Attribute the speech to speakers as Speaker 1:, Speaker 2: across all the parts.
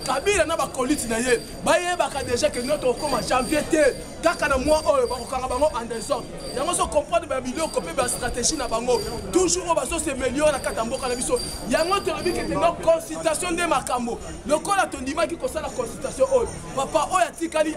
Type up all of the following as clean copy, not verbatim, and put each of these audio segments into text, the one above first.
Speaker 1: Kabila na bakoliti na ye bayebaka déjà que notre comme janvier te kaka na mois oyo bakokanga bango en désordre yango so comprendre ba biloko pe ba stratégie na bango toujours baso se meilleur na kata mboka na biso yango to lobi que no consultation de makambo lokola tondima ki kosala consultation oyo papa oyo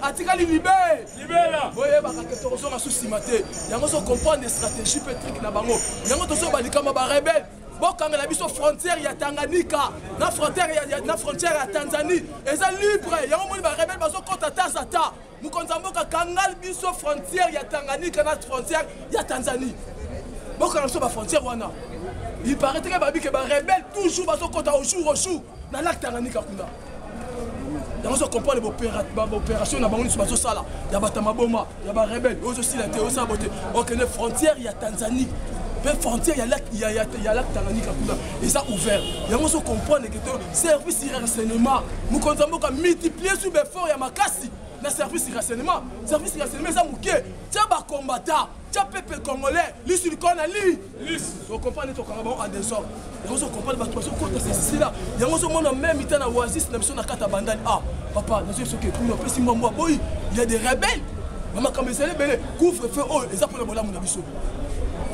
Speaker 1: atikali libera boyebaka que to so na susima te yango so comprendre des stratégies pe trick na bango yango to so balikama ba rebelle bokanga na biso frontière ya Tanganyika na frontière ya Tanzanie eza libre yango moni ba rebelle bazo kota tazata mukonza mboka kangal biso frontière ya Tanganyika na frontière ya Tanzanie bokanga so ba frontière wana il paraît que babi que ba rebelle toujours bazo kota au jour na lac Tanganyika kuna yango so comprendre l'opération na bango bazo sala ya batama boma ya ba rebelle ozo sila te ozo saboter okene frontière ya Tanzanie la frontière, il y a la Tanganyika ils ont ouvert. Il y a un comprendre que le service de renseignement, nous comptons multiplier sous l'effort et makasi. Le service de renseignement, service de renseignement, ça mouké. Tiens, bah combattant, tiens, peuple congolais, l'issue du Kona, on comprend les Tokarabon en désordre. Il y a un comprendre la situation contre ces là. Il y a un monde même temps à Oasis, la mission à Katabandane. Ah, papa, nous sommes ce que nous avons fait, moi, il y a des rebelles. Maman, comme ils sont les couvre-feu, ils ont pour le bonheur, mon abisso.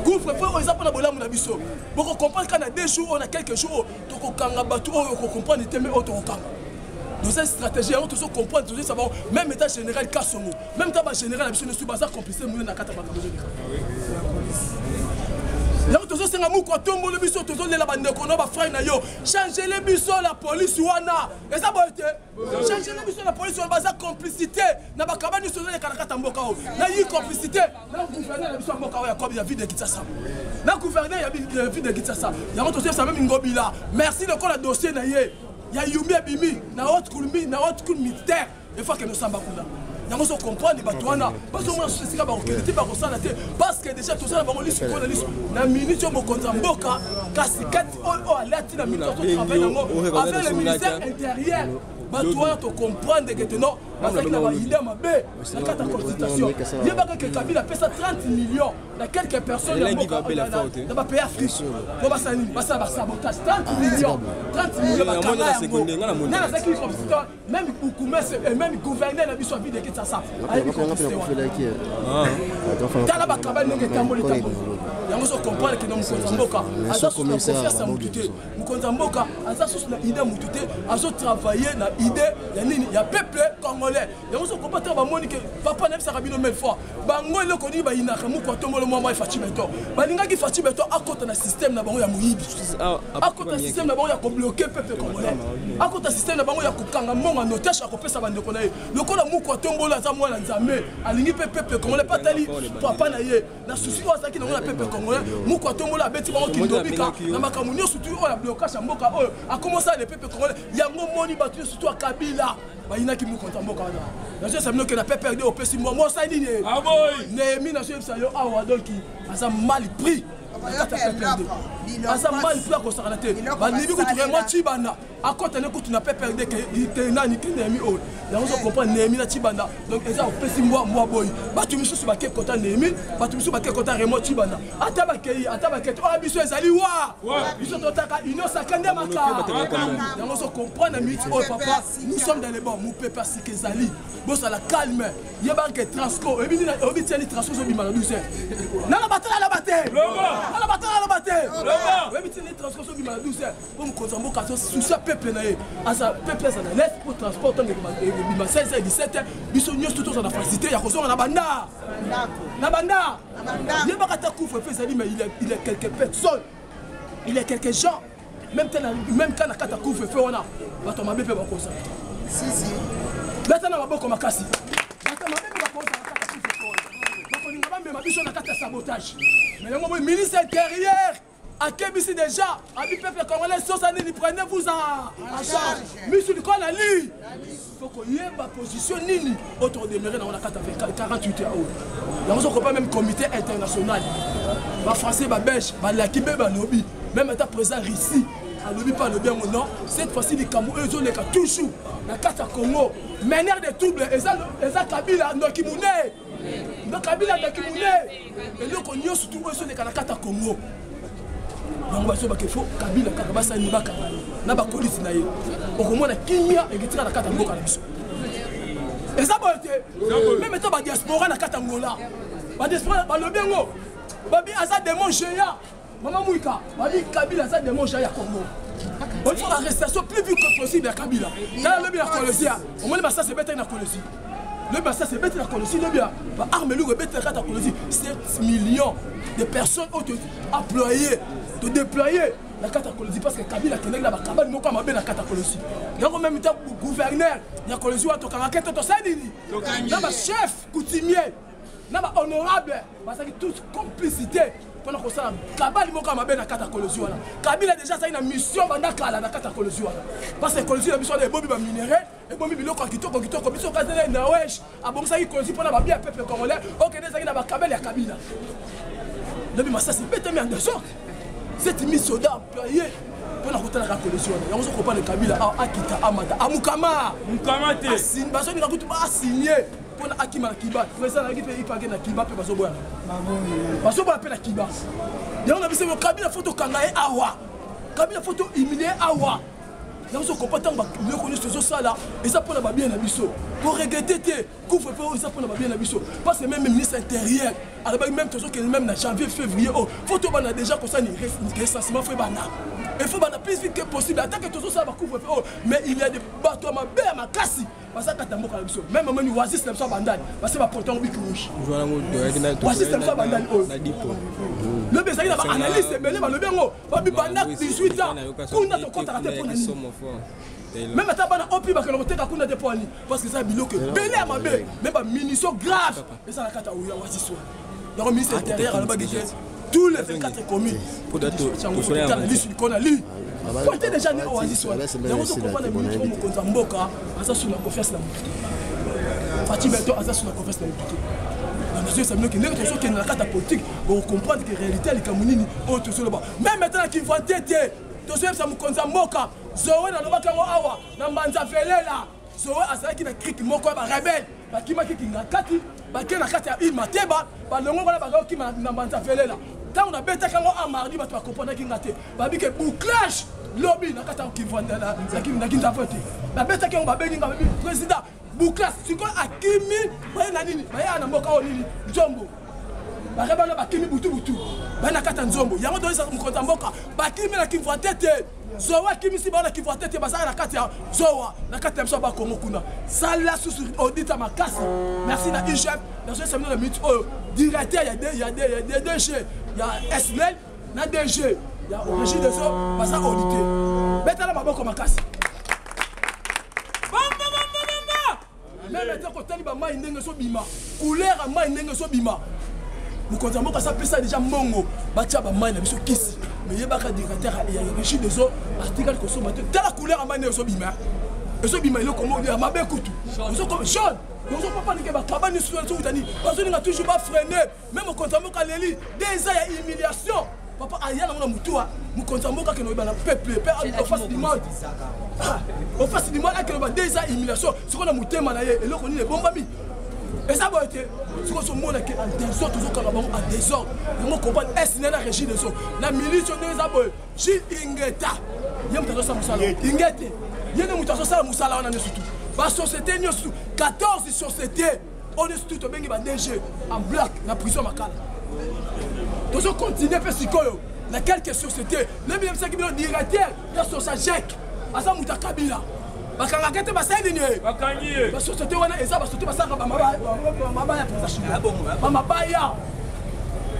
Speaker 1: Couvre-feu, ils ont pour le bonheur, mon abisso. Pour qu'on comprenne qu'on a des jours, on a quelques jours, on comprend les thèmes autour. Dans cette stratégie, on doit comprendre, on doit savoir, même état général, Kassomo, même état général, je ne suis pas complice, je ne suis pas complice. Là, tous ces amours, quand on me le biso, tous les labandés, qu'on a frère na yo, changer les biso, la police wana, et ça va être changer les biso, la police wana, basa complicité, na ba kabani sur les karakata mboka o, na yi complicité, na gouverneur la biso mboka o ya comme ya vie de Kitsasa, na gouverneur ya vie de Kitsasa, ya on tous ça même ngobila, merci de quoi le dossier na ye, ya yumi abimi, na haute cour militaire, il faut que nous sommes bakunda. Nous comprenons les batouana, parce que parce que déjà tout ça, on lit sur la liste. La minute où on compte Mboka, Kassikat, on a l'air de minute où on travaille avec le ministère intérieur. Batouana, tu comprends que non, parce qu'il a idée à ma baie, la carte de consultation. Il y a que Kabila paie ça 30 millions. Il y a quelques personnes qui ont payé Afrique. On va sabotage 30 millions. 30 millions. Même le gouverneur n'a pas sur la vie de Kitsasa. Nous comprenons que nous avons travaillé dans l'idée, il y a peuple congolais. Nous comprenons que papa n'a pas une fois. Bango le connu ba ina kamu ko tomolo mama Fatibeto. Balinga ki Fatibeto à côté na système na bango ya muyibi. À côté système na bango ya ko bloquer peuple congolais. À côté système na bango ya ko kanga monga notage ko pesa bande ko na ye. Lokola mu ko tombola za mwana nzambe. Alingi peuple congolais patali papa na ye. Na souci wa zaki na mona peuple congolais. Mu ko tombola beti bango ki ndobika. Na makamunyo surtout o ya blocage ya mboka o. A commencer les peuple congolais. Yango moni batu surtout à Kabila. Baina ki mu konta mboka wana. Na je sais que na peuple perdre au pesi mo sa nini. Ah boy. Néhémie na chef sayo awa donc asa mal pris. Asa mal pris ko sakana te. Ba nibi ko vraiment Chibanda. A côté ne ko tu na peuple perdre que nani ki Néhémie o. Ya on comprend Néhémie na Chibanda. Donc eza au pesi moi boy. Ba tu misu ba ke kota Néhémie, ba tu misu ba ke kota Raymond Chibanda. Ata ba ke o abiso ezali wa. Biso totaka ino sakande maka. Ya on comprend na miti o papa. Nous sommes dans les bons, mon peuple si que zali. Boss à la calme. Il y a pas que transco. Et bien il y a des transco sur bimala 12. Na la bataille la bataille. Na la bataille la bataille. Et bien il y a des transco sur bimala 12. Comme Kozambo kaso sous ce peuple na ye. Asa peuple ça na laisse pour transporter bimala 16 et 17. Biso nyos tout ça na facilité ya kozo na banda. Na banda. Il y a pas que ta couvre fait zali mais il est quelques personnes. Il est quelques gens. Même quand la carte couvre fait on a. Ba to mabe pe ba kosa. Si. Maintenant, on va beaucoup makasi. Sabotage. Mais le ministre intérieur a Kébissi déjà. A dit peuple congolais, prenez-vous en charge. Monsieur du Kona li. Il faut qu'il y ait ma position nini. Autre demeuré dans la carte avec 48 heures. Il y a même comité international. Les Français, les Belges, les Lakibé, les lobby. Même état présent ici. À lobby pas le bien mon nom. Cette fois-ci, les Camerounais, ils ont toujours. La carte à Congo. Manière de trouble, et ça Kabila Ndokimune. Donc Kabila Ndokimune. Et donc on y a surtout sur les carte à Congo. Donc on va se battre faut Kabila Kabasa Nibaka. na bakolisi na ye okomona kimia eketika na kata mboka na biso eza boye te meme to badiaspora na kata ngola badiaspora balobi yango babi aza démon géant mama Mouika babi Kabila aza démon géant ya Congo il faut l'arrestation plus vite que possible ya Kabila tala lobi na Colosia omoni basa se bete na Colosie le basa se bete na Colosie lobi ba arme lu bete na kata Colosie 7 millions de personnes ont employé de déployer la carte Colosie parce que Kabila keneki na bakabali moko mabe na kata Colosie yango même temps gouverneur ya Colosie wa tokanga keto to salini na ba chef coutumier na ba honorable parce que toute complicité pendant que ça kabali moko mabe na kata Colosie wana Kabila déjà ça une mission banda kala na kata Colosie wana parce que Colosie la mission de bobi ba minerai et bobi biloko kitoko biso kazela na wesh abongisa ki Colosie pona ba bien peuple congolais OK des na ba kabeli ya Kabila lebi massa c'est bête mais en dessous cette mission d'employé pour la route à la collection. Il y a un copain de Kabila à Akita Amata Amukama Mukamate parce que nous avons signé pour Akima Kiba. Mais ça n'a pas été na Kiba pe baso boya. Baso boya pe na Kiba. Il y a un avis Kabila photo kangae awa. Kabila photo humilié awa. Il y a un copain tant mieux connu ce ça là et ça pour la bien na biso. Pour regretter couvre feu ça pour la bien na biso. Parce que même le ministre intérieur alors même toujours que même en janvier février oh photo bana déjà comme ça ni recensement fait bana il faut bana plus vite que possible attaque toujours ça va couvre feu oh mais il y a des bateaux ma belle ma casse parce que katambo kala biso même même oasis na biso bandani parce que ba portant bic rouge oasis na biso bandani oh le bezaki na ba analyse belé ba le bengo ba bi banda 18 ans kuna to konta raté pour nani même à bana opi ba keloko teka kuna de poni parce que ça biloko belé à ma belle même ba munitions graves et ça la kata oya oasis so le ministre intérieur à la bague tous les 24 communes pour qu'on a lu quand tu es déjà né au Oasis il y a aussi comprendre les ministres comme Konza Mboka ça sur la confiance la Fatih Beto ça sur la confiance la monsieur ça mieux que les gens qui dans la carte politique pour comprendre que réalité les Camerounais autre sur le bas même maintenant qui vont têter to ça ça Konza Mboka zoé na lobaka ngo awa na mbanza felela zoé azaki na crique moko ba rebelle ba kimaki kingakati bakena kati ya il mateba balongo bana bakao ki na mbanza felela tant on a bêta kango a mardi ba to comprendre ki ngate ba bi ke bouclage lobby na kata ki vanda na kinza vote ba bêta kango ba bengi nga président bouclage siko akimi ba na nini ba ya na mboka o nini Nzombo ba rebana ba kimi butu ba na kata Nzombo yango do isa mkonza mboka ba kimi na kinva tete Zowa kimi si bana ki vote te basaka na kati ya Zowa na kati ya biso ba Congo kuna sala susu audit makasi merci na IGF dans ce séminaire de minute directeur il y a des DG il y a SNEL na DG il y a origine de ça basaka auditer betala maboko makasi même maintenant ko tali ba mai ndenge so bima couleur a mai ndenge so bima mukonza mboka ça pesa déjà mongo batia ba mai na biso kisi mais il y a un directeur il y a un régime de zo article que so bateau telle la couleur à manière so bima et so bima il est comme on ma be kutu so comme jaune donc on peut pas dire ba kabani sur so utani parce que n'a toujours pas freiné même au konza mboka leli déjà il y a humiliation papa aya na mutua mukonza mboka que no ba na peuple au face du monde au face du monde que no ba déjà humiliation ce qu'on a mutema na ye et loko ni le bombami. Et ça va être ce qu'on se montre en désordre, toujours quand on a en désordre. On comprend est-ce la régie de son. La milice de Zaboy, J. Ingeta. Il y a un mouton Moussala. Ingeta. Il y a un mouton Moussala, on en est surtout. La société, 14 sociétés, on est surtout au DG en bloc, la prison Makala. Donc on continue à faire ce qu'on a. Dans quelques sociétés, le ministre qui est directeur de son GEC, à ça Mouta Kabila. Bakanga kete basendini bakangiye ba société wana eza ba société basanga ba mabaya transaction ba mabaya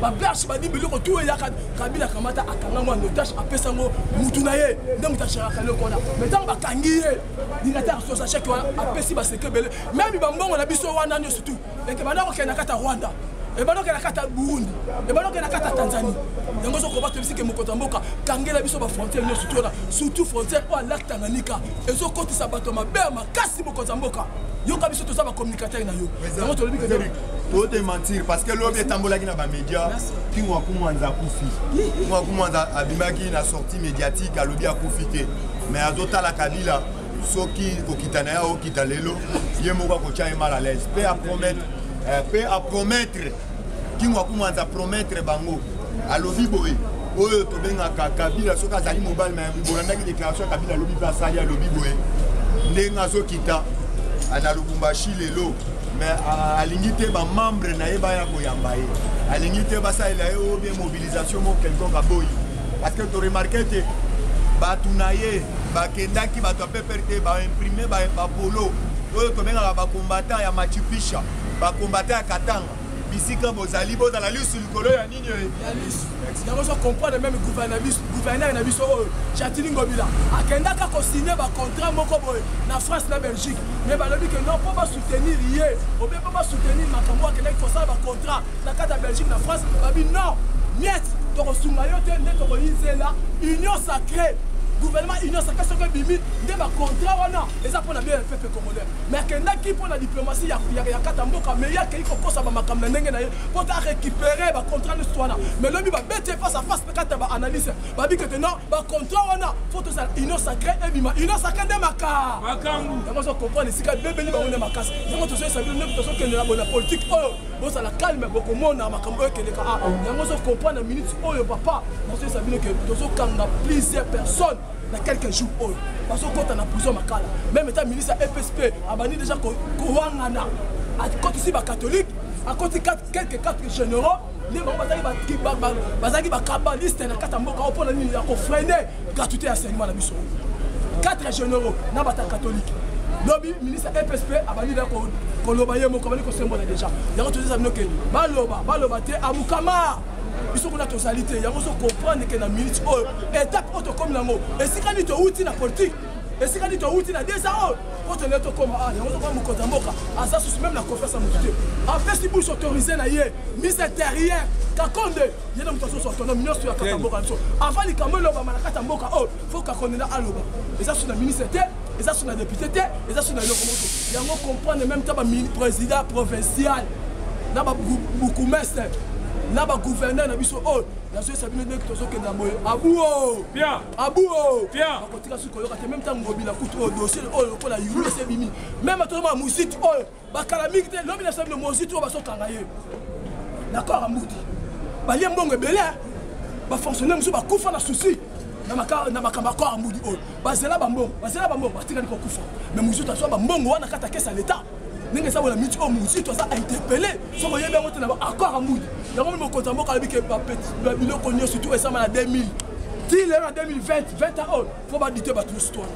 Speaker 1: ba blanche ba dibili ko tout ya Kabila kamata akanga mo notage apesa ngo mutu na ye ndenge mutashaka kale kona metango bakangiye directeur social chèque wana apesi ba sekebele même ba mbongo na biso wana nyo surtout et que bana ko kena kata Rwanda et bana ko kena kata Burundi et bana ko kena kata Tanzanie yango so ko ba tebisi ke mokonza mboka kangela biso ba frontière nyo surtout na surtout frontière au lac Tanganyika et so koti sa bato mabe makasi mokonza mboka yo ka biso to sa ba communicateur na yo yango to lobi ke
Speaker 2: to te mentir parce que l'objet tambolaki na ba média ki ngwa kumwanza kufi ngwa kumwanza abimaki na sortie médiatique alobi akufite mais azota la Kabila soki kokitana ya okita lelo ye moko ko tia mal à l'aise peut à promettre qui m'a commencé à promettre bango alobi boy oyo tobengaka Kabila soki azali mobile mais bolandaki déclaration ya Kabila alobi mpe asali alobi boye ndenge azokita na Lubumbashi lelo mais alingi te bamembre na ye baya koyamba ye alingi te basalela ye oyo bien mobilisation mo quelconque aboyi parce que toremarke te bato na ye bakendaki bato ya pepere te baimprime bapolo oyo tobengaka bakombatant ya machipisha bakombatant ya Katanga bisika bozali bozala lisu likolo ya nini
Speaker 1: ya lisu yango so comprendre même gouverneur na biso oyo Jatini Ngobila akendaka kosigner bacontrat moko boye na France na Belgique mais balobi ke non po basoutenir ye obe po basoutenir makambo akendaki kosala bacontrat na kati ya Belgique na France babi non niet tokosunga yo te nde tokoyizela union sacrée gouvernement union sacrée soki bimi nde bacontrat wana eza mpona bien peuple congolais mais akendaki mpona diplomatie ya kata mboka mais ye akei kokosa bamakambo na ndenge na ye mpo ta récupérer bacontrat nyonso wana mais lobi babeti face à face kata baanalyse babi kete non bacontrat wana fo tozala union sacrée ebima union sacrée nde makambo yango so comprendre esika bebeli bango nde makasi yango tozoyesa bino nde tozokendela bona politique oyo bozala calme bokomona makambo oyo ekendeka yango so comprendre minute oyo papa nazoyesa bino ke tozokanga plusieurs personnes dans quelques jours oyo bazokota na prison makala même état ministre ya EPSP abandi déjà kowangana akotisi bacatholique akoti quelques 4 généraux nde bango bazalaki bakabaliste na kati ya mboka oyo mpona nini ya kofrene gratuité ya enseignement na biso 4 généraux na bata catholique lobi ministre ya EPSP abandi da koloba ye moko abandi kosembola déjà yango tozesa bino ke baloba te amukama biso kuna tozali te yango so comprendre ke na minute oyo étape oyo tokomi nango esika nini touti na politique esika nini touti na desa oyo po tone tokoma yango tokoma mokonzi ya mboka aza susu même na confiance ya motu te apesi bouche autorisé na ye mise intérieure Kakonde ye na moto azoso autonome nyonso ya kati ya mboka na biso avant likambo elobama na kati ya mboka oyo fo Kakonde na aloba eza susu na ministre te eza susu na député te eza susu na eloko moto yango comprendre même ta président provincial na babukumestre na ba gouverneur na biso oyo nazoyesa bino ndenge tozokenda boye abuo bakotika soki koyoka te même ntango ngobila kutu oyo dossier oyo lokola yulese bimi même tozoma mositi oyo bakala mingi te lobi na bino mositi oyo bazokanga ye d'accord amudi balie mbongo ebele bafonctionnaire mosusu bakufa na susi na makambo akor amudi oyo bazela bambongo batikali kokufa mais mosusu azwa bambongo wana kati ya kesa leta ndenge sabona miti o musi to ça a interpellé so yebe yango te na accord amudi yango mo konta mboka lobi ke ba biloko nyonso surtout esama na 2000 til en 2020 20 ans faut ba diter ba tout histoire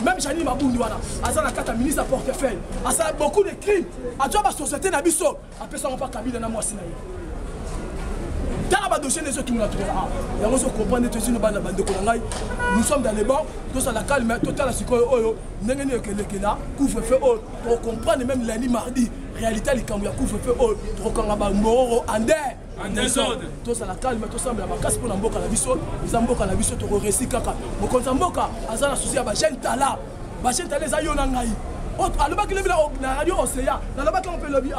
Speaker 1: même Jani Mabundi wana azana kata ministre portefeuille asala beaucoup de crimes a joba société na biso apesa on pas Kabila na mwasi na ye dans la dossier des autres yango so comprendre te sino bana bande ko ngai nous sommes dans les bancs tous à la calme total à sikoyo oyo ndenge ni ekelekela couvre-feu oyo pour comprendre même lundi mardi réalité likambo ya couvre-feu oyo tokanga ba mororo ande tous à la calme tous semble ba casse pour na mboka na biso mboka na biso to récit kaka mokonza mboka azana souci ya ba jeune tala za yo na ngai alobaki lebi na radio Océan nalobaki on peut lobby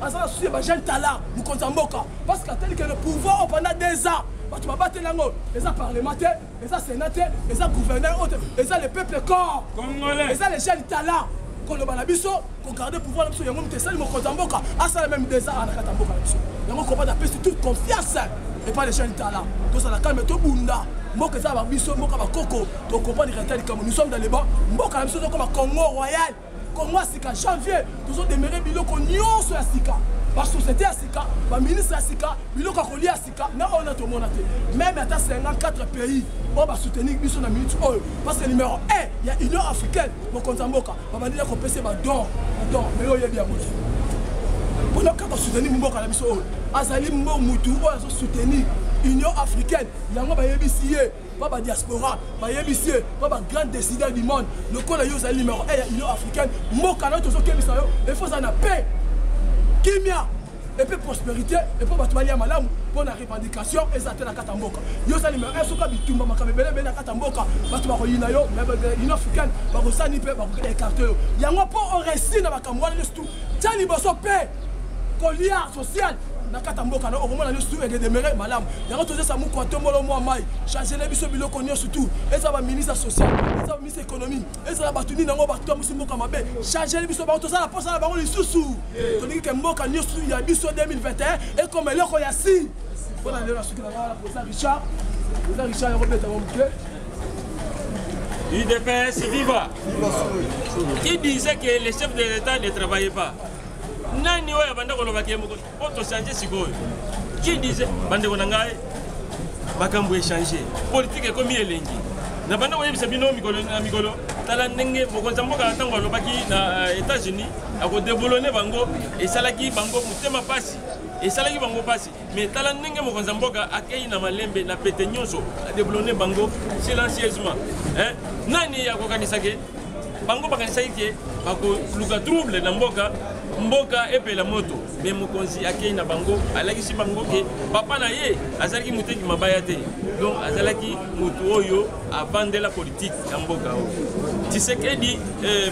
Speaker 1: azala souci ba jeune tala mokonza mboka parce que tel que le pouvoir pendant 2 ans bato babate lango eza parlementaire eza sénateur eza gouverneur eza le peuple corps congolais eza les jeunes talents koloba na biso ko garder pouvoir na biso yango mtesali mokonza mboka asala même 2 ans na kata mboka na biso yango ko pas apesi toute confiance et pas les jeunes talents to ça la calme to bunda mboka za ba biso mboka ba koko to comprendre réalité comme nous sommes dans les bancs mboka na biso comme Congo royal Congo sika janvier toujours demeurer biloko nyonso ya sika ba société ya sika ba ministre ya sika biloko kolia sika na on a tout monde même à 54 pays on va soutenir biso na minute oil parce que numéro 1 il y a Union africaine mon compte mboka ba bandila ko pese ba don mais yo yebi ya moto pendant qu'on soutenir mboka na biso oil azali mutu o azo soutenir Union africaine yango ba yebisiye ba diaspora ba yebisiye ba grand décideur du monde le col yo zali numéro 1 ya Union africaine mboka na to zo kebisa yo il faut ça na paix kimia et puis prospérité et puis batubali ya malamu pour la revendication et ça na kata mboka yo zali numéro 1 soka bitumba makabebele be na kata mboka batu ba ko yina yo Union africaine ba ko sani pe ba ko écarter yo yango po o récit na bakambo wana tout tali boso paix colia social na kata mboka na okomona le surtout et demeurer malamu yango toze sa muko tombolo mo mai changer les biso biloko nyo surtout et ça va ministre social et ça va ministre économie et ça va batuni nango bato musi mboka mabe changer les biso ba to ça la posa na bango lisusu to ndiki ke mboka nyo surtout ya biso 2021 et comme eloko ya si pour la suki na la pour ça Richard ça Richard Robert Tamomuke.
Speaker 3: UDPS viva. Qui disait que les chefs de l'État ne travaillaient pas? Nani oya banda kolobaki moko auto changer sikoyo. Qui disait bande konangaye bakambo échanger. Politique comme elengi. Na banda oyebisa bino mikolo na mikolo tala ndenge mokonza mboka ntango alobaki na États-Unis ako déboulonner bango et salaki bango mutema pasi. Et salaki bango pasi. Mais tala ndenge mokonza mboka akei na malembe na pete nyonso a déboulonner bango silencieusement. Hein? Nani ya kokanisake bango bakanisaki ke bako luka trouble na mboka epela moto mais mokonzi akei na bango alakisi bango ke papa na ye azalaki muteki mabaya te donc azalaki mutu oyo avande la politique na mboka oyo Tshisekedi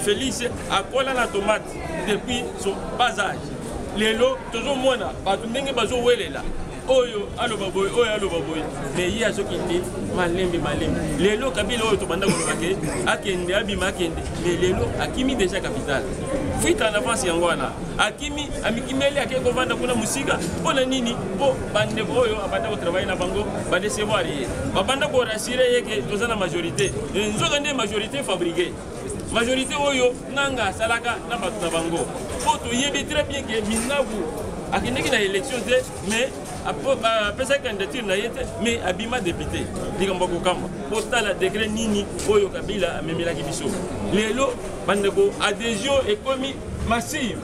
Speaker 3: Félix akola la tomate depuis son bas âge lelo tozo mona batu ndenge bazo welela oyo aloba boy oyo aloba boy mais yi azokindi malembe lelo Kabila oyo tobanda kolobake akende abima akende mais lelo akimi déjà capital fuite en avance yango wana akimi amikimeli akeko vanda kuna musika pona nini po bande oyo abanda ko travailler na bango ba décevoir ye babanda ko rassurer yeke tozana majorité nzoka nde majorité fabriquée majorité oyo nanga salaka na batu na bango po to yebi très bien que minabu akendeki na élection te mais apesa candidature na yete mais abima député likambo kokamba potala décret nini oyo Kabila amemelaki biso lelo bandeko adhésion ekomi massive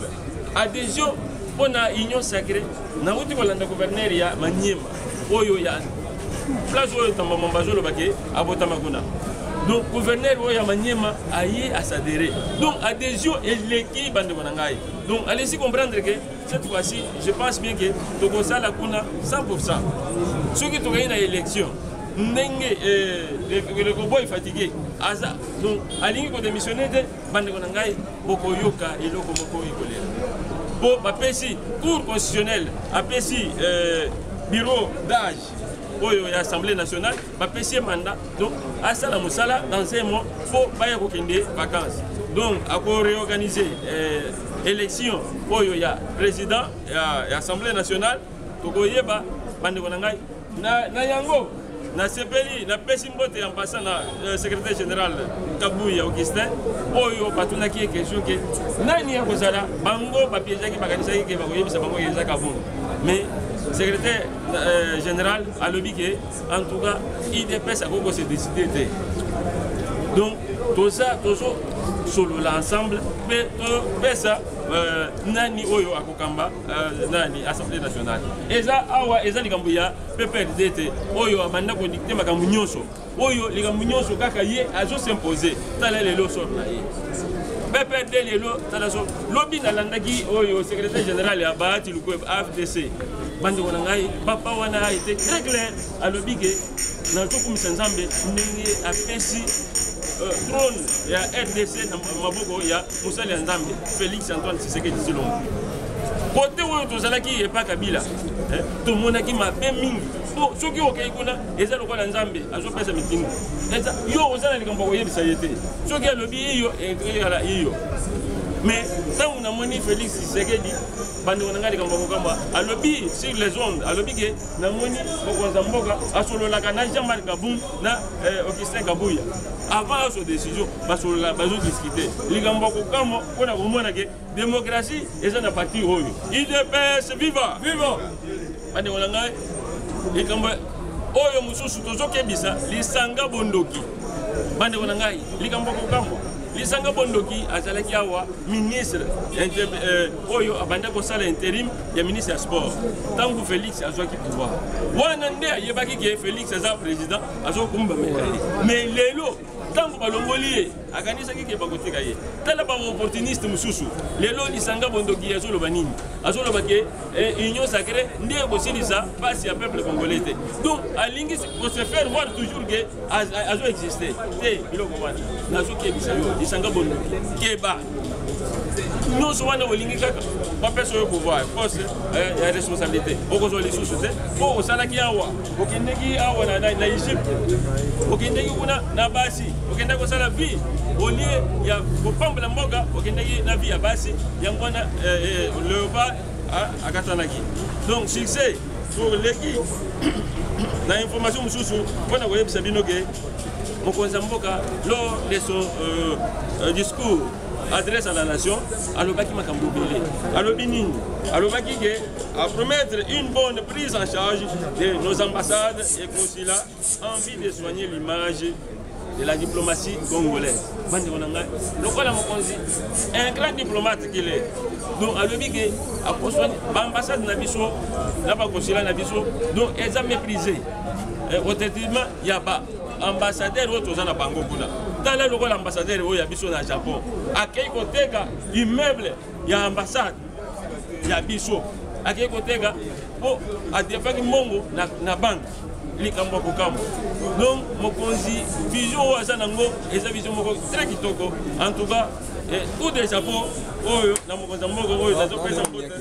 Speaker 3: adhésion pona union sacrée na uti kolanda gouverneur ya Maniema oyo ya place oyo tamba mambazo lobake abotama kuna donc gouverneur oyo ya Maniema aye à s'adhérer donc adhésion eleki bandeko nangai donc allez-y comprendre que cette fois-ci je pense bien que tokosa la kuna 100% ceux qui tokayi na élection ndenge le boy fatigué aza donc alingi ko démissionner de bandeko nangai bokoyoka eloko moko ikolela po bapesi cour constitutionnelle apesi bureau d'âge oyo ya Assemblée nationale bapesi mandat donc asala musala dans un mois faut baya kokende vacances donc ako réorganiser élection oyo ya président ya Assemblée nationale tokoyeba bandeko nangai na yango na sepeli na pesi mbote en passant na secrétaire général Kabuya Augustin oyo batunaki question ke nani ya kozala bango bapiezaki bakanisaki ke bakoyebisa bango yeza kabungu mais secrétaire général alobi ke en tout cas IDPS akoko se décider donc tout ça toujours solo l'ensemble mais pesa nani oyo akokamba nani Assemblée nationale eza awa eza likambo ya PPRD te oyo abanda ko dicter makambo nyonso oyo likambo nyonso kaka ye azo s'imposer tala lelo sort na ye PPRD lelo tala so lobi na landaki oyo secrétaire général ya Bahati Lukweb AFDC bandi wana ngai papa wana a été très clair alobi ke na tokumisa nzambe ndenge apesi trône ya RDC na maboko ya musali ya nzambe Félix Antoine Tshisekedi Tshilombo côté oyo tozalaki epa Kabila tomonaki mabe mingi po soki okei kuna eza lokola nzambe azopesa mitingi eza yo ozala likambo koyebisa ye te soki alobi iyo ekala iyo mais tant on a moni Félix Tshisekedi bande on a likambo kokamba alobi sur les ondes alobi ke na moni bokonza mboka asololaka na Jean-Marc Kabund na Augustin Kabuya avant cette décision basolola bazo discuter likambo kokamba pona komona ke démocratie eza na parti oyo IDPS viva viva bande on a likambo oyo mususu tozokebisa lisanga bondoki bande on a likambo kokamba lisanga bondoki azalaki awa ministre oyo abanda kosala intérim ya ministre ya sport tangu Félix azwaki pouvoir wana nde ayebaki ke Félix aza président azokumba mais lelo tangu balongoli ye akanisaki ke bakotika ye tala ba opportuniste mususu lelo lisanga bondoki azoloba nini azoloba ke union sacrée nde kosilisa pasi ya peuple congolais te donc alingi ko se faire voir toujours que azo exister te biloko wana nazoki ebisa yo lisanga bondoki keba nous sommes dans le kaka pas sur le pouvoir poste ya responsabilité okozo lisusu te po osalaki awa okendeki awa na Egypte okendeki kuna na basi okendeki kosala vie au lieu ya kopambela mboka okendeki na vie ya basi yango na le ba akatanaki donc succès pour l'équipe na information mosusu mpona koyebisa bino ke mokonzi ya mboka lors de son discours adresse à la nation alobaki makambo ebele alobi nini alobaki ke à promettre une bonne prise en charge de nos ambassades et consulats en vue de soigner l'image de la diplomatie congolaise. Un grand diplomate qu'il est. Donc, à l'obligé, à construire l'ambassade de Nabiso, là-bas, consulat Nabiso, donc, ils ont méprisé. Authentiquement, il n'y a pas ambassadeur ou tout ça n'a pas beaucoup. Dans le rôle ambassadeur, il y a Biso au Japon. À quel côté, immeuble, il y a ambassade, il y a Biso. À quel côté, pour à des fois, Mongo, na banque. Donc, mokonzi vision wazanango eza vision moko très kitoko. En tout cas, tout des chapeaux, oyo na mokonzi moko oyo na zo pesa mbote.